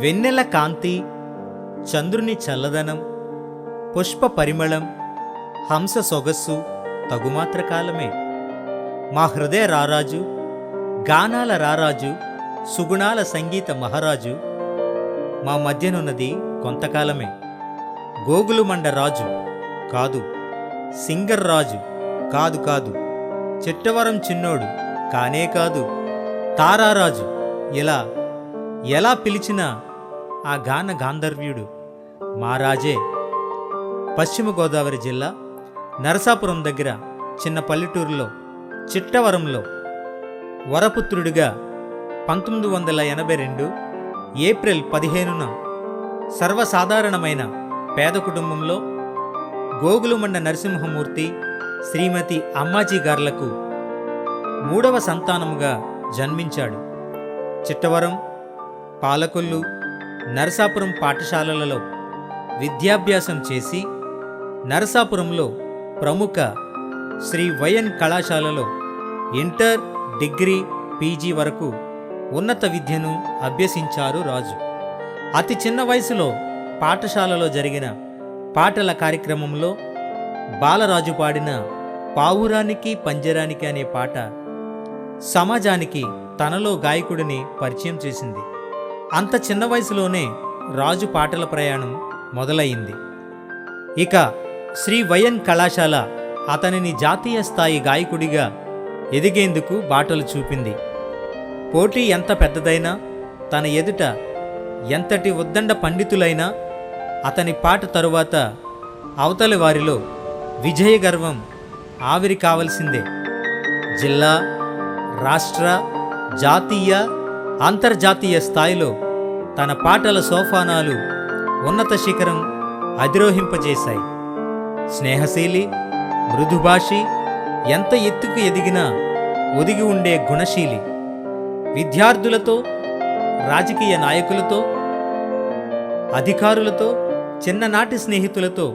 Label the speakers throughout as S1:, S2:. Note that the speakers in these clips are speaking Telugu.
S1: వెన్నెల కాంతి, చంద్రుని చల్లదనం, పుష్ప పరిమళం, హంస సొగస్సు తగుమాత్ర కాలమే. మా హృదయ రారాజు, గానాల రారాజు, సుగుణాల సంగీత మహారాజు మా మధ్యనున్నది కొంతకాలమే. గోగులుమండ రాజు కాదు, సింగర్ రాజు కాదు కాదు, చిట్టవరం చిన్నోడు కానే కాదు, తారారాజు ఇలా ఎలా పిలిచినా ఆ గాన గాంధర్వ్యుడు మా రాజే. పశ్చిమ గోదావరి జిల్లా నరసాపురం దగ్గర చిన్న పల్లెటూరులో చిట్టవరంలో వరపుత్రుడిగా 1982 ఏప్రిల్ 15న సర్వసాధారణమైన పేద కుటుంబంలో గోగులుమండ నరసింహమూర్తి శ్రీమతి అమ్మాజీ గార్లకు 3వ సంతానముగా జన్మించాడు. చిట్టవరం, పాలకొల్లు, నరసాపురం పాఠశాలలలో విద్యాభ్యాసం చేసి నరసాపురంలో ప్రముఖ శ్రీ వైఎన్ కళాశాలలో ఇంటర్, డిగ్రీ, పీజీ వరకు ఉన్నత విద్యను అభ్యసించారు రాజు. అతి చిన్న వయసులో పాఠశాలలో జరిగిన పాటల కార్యక్రమంలో బాలరాజు పాడిన పావురానికి పంజరానికి అనే పాట సమాజానికి తనలో గాయకుడిని పరిచయం చేసింది. అంత చిన్న వయసులోనే రాజు పాటల ప్రయాణం మొదలయ్యింది. ఇక శ్రీ వైఎన్ కళాశాల అతనిని జాతీయ స్థాయి గాయకుడిగా ఎదిగేందుకు బాటలు చూపింది. పోటీ ఎంత పెద్దదైనా, తన ఎదుట ఎంతటి ఉద్దండ పండితులైనా అతని పాట తరువాత అవతలి వారిలో విజయ గర్వం ఆవిరి కావలసిందే. జిల్లా, రాష్ట్ర, జాతీయ, అంతర్జాతీయ స్థాయిలో తన పాటల సోపానాలు ఉన్నత శిఖరం అధిరోహింపజేశాయి. స్నేహశీలి, మృదుభాషి, ఎంత ఎత్తుకు ఎదిగినా ఒదిగి ఉండే గుణశీలి, విద్యార్థులతో, రాజకీయ నాయకులతో, అధికారులతో, చిన్ననాటి స్నేహితులతో,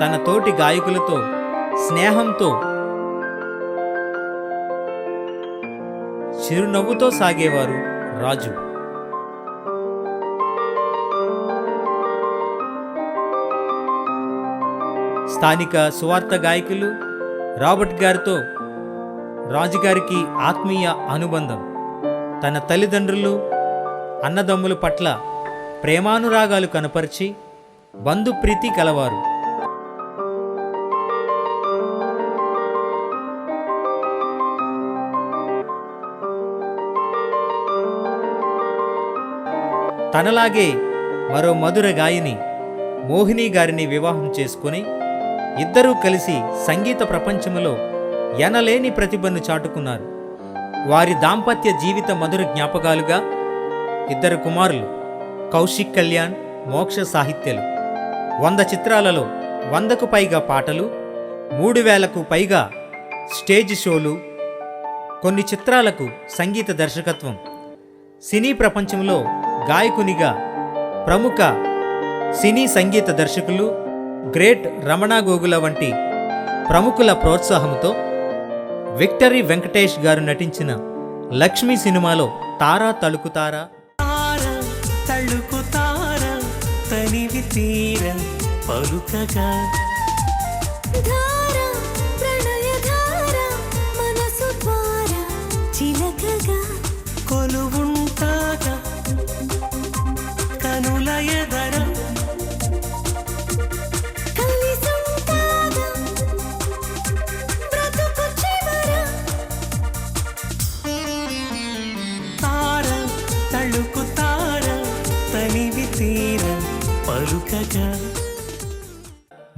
S1: తన తోటి గాయకులతో స్నేహంతో, చిరునవ్వుతో సాగేవారు రాజు. స్థానిక సువార్త గాయకులు రాబర్ట్ గారితో రాజుగారికి ఆత్మీయ అనుబంధం. తన తల్లిదండ్రులు, అన్నదమ్ముల పట్ల ప్రేమానురాగాలు కనపరిచి బంధుప్రీతి కలవారు. తనలాగే మరో మధుర గాయని మోహిని గారిని వివాహం చేసుకుని ఇద్దరూ కలిసి సంగీత ప్రపంచములో ఎనలేని ప్రతిభను చాటుకున్నారు. వారి దాంపత్య జీవిత మధుర జ్ఞాపకాలుగా 2 కుమారులు కౌశిక్ కళ్యాణ్, మోక్ష సాహిత్యలు. 100 చిత్రాలలో 100కు పైగా పాటలు, 3000కు పైగా స్టేజ్ షోలు, కొన్ని చిత్రాలకు సంగీత దర్శకత్వం. సినీ ప్రపంచంలో గాయకునిగా ప్రముఖ సినీ సంగీత దర్శకులు గ్రేట్ రమణ గోగుల వంటి ప్రముఖుల ప్రోత్సాహంతో విక్టరీ వెంకటేష్ గారు నటించిన లక్ష్మి సినిమాలో తారా తళుకుతారా, తనివి తీర పలుకగా, కొలువుంటాగా కనుల ఎదర,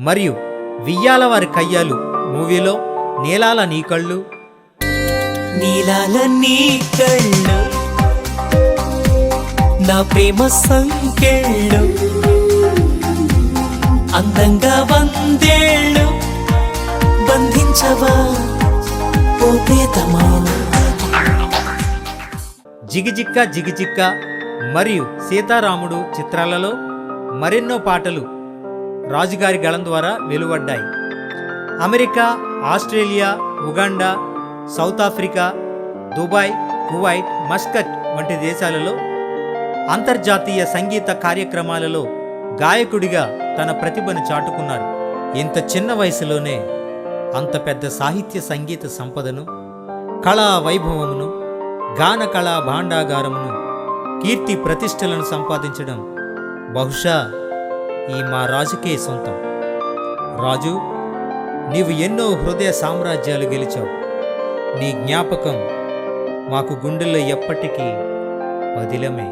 S1: మరియు వియ్యాల వారి కయ్యాలు మూవీలో నీలాల నీ కళ్ళు, నీలాల నీ కళ్ళు నా ప్రేమ సంకెళ్ళు, అందంగా 100 ఏళ్ళు బంధించవా ఓ ప్రియతమా. జిగిజిక్క జిగిజిక్క మరియు సీతారాముడు చిత్రాలలో మరెన్నో పాటలు రాజుగారి గళం ద్వారా వెలువడ్డాయి. America, Australia, Uganda, south Africa, Dubai, Kuwait, Muscat వంటి దేశాలలో అంతర్జాతీయ సంగీత కార్యక్రమాలలో గాయకుడిగా తన ప్రతిభను చాటుకున్నారు. ఇంత చిన్న వయసులోనే అంత పెద్ద సాహిత్య సంగీత సంపదను, కళా వైభవమును, గాన కళా భాండాగారమును, కీర్తి ప్రతిష్టలను సంపాదించడం బహుశా ఈ మా రాజుకే సొంతం. రాజు, నీవు ఎన్నో హృదయ సామ్రాజ్యాలు గెలిచావు. నీ జ్ఞాపకం మాకు గుండెల్లో ఎప్పటికీ పదిలమే.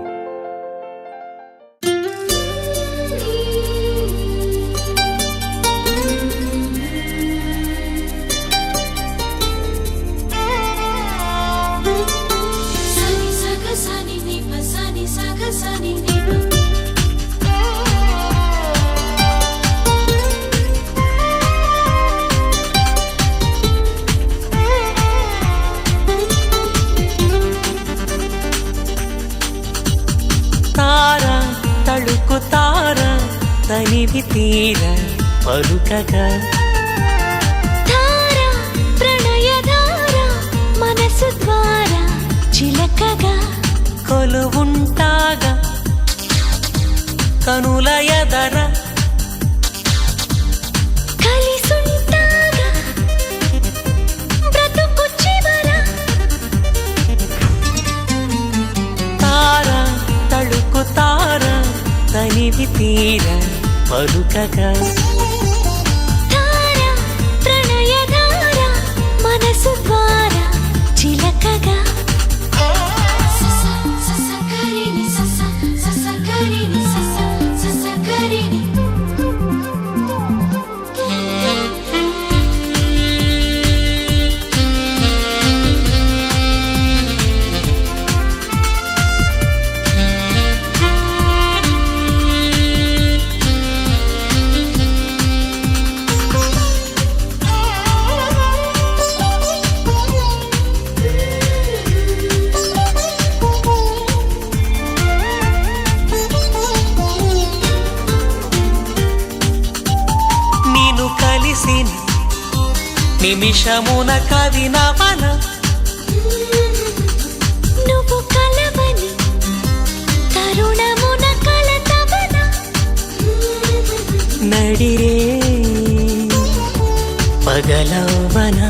S2: తనివి తీర పలుకగా
S3: ధార ప్రణయధార మనసు ద్వారా చిలకగా
S2: కొలువుంటాగా కనుల ఎదర
S3: కలిసుంటాగా బ్రతుకు చివర
S2: తార తళుకు తార తనివి తీర పలుకగా
S3: ధార ప్రణయధార మనసు ద్వారా చిలకగా
S2: నిమిషమున కవినవన
S3: నువ్వు కలవని తరుణమున కలతవన
S2: నడిరే పగలవన